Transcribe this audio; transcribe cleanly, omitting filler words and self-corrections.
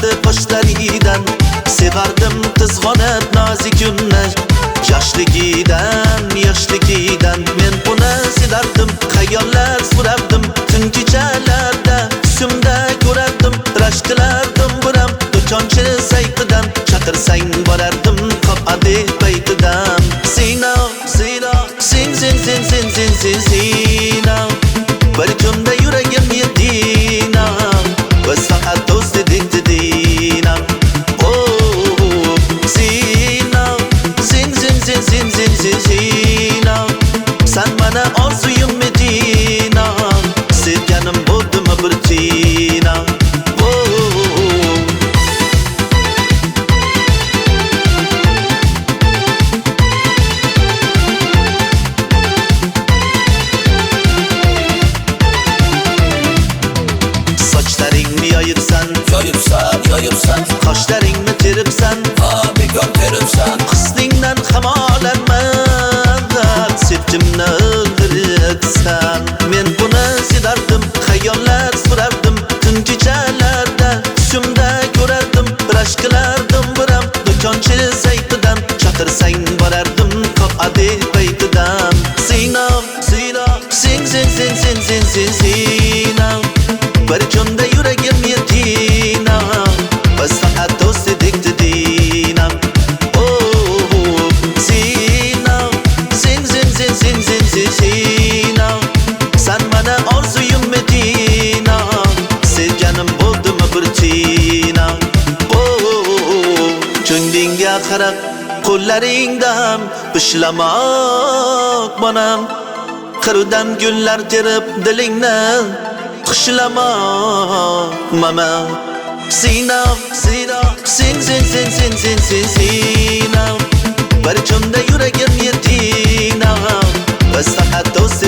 chiqardi qoshlaridan. Sevardim tizg'onib nozik kunni, yoshligidan men buni sedardim. Xayollar surardim tun kechalarda, tushimda ko'rardim, rashk qilardim buram. Do'konchi saytidan chaqirsang borardim, qop adi paytidan. Sina Sina bir kunda yuragim yedina, biz faqat do'st edik dedina. Oh Sina Sina sen mana orzuyim medina, sevganim bo'ldimi bir tina. Yoyibsan qoshlaringni teribsan, bekor teribsan. hisningdan hamolanman, sevgimni o'ldiribsan. Men buni sedardim, xayollar surardim tun kechalarda, tushimda ko'rardim, rashk qilardim buram. Do'konchi saytidan chaqirsang borardim, qop adi paytidan. Sina Sina bir kunda yuragim yedina, biz faqat do'st edik dedina. Oh Sina Sina sen mana orzuyim medina, sevganim bo'ldimi bir tina. Oh ko'nglingga qarab qo'llaringdan bishlamoq manam, qirdan gullar terib dilingni qishlamoq mama. Sina Sina bir kunda yuragim yedina, biz faqat do'st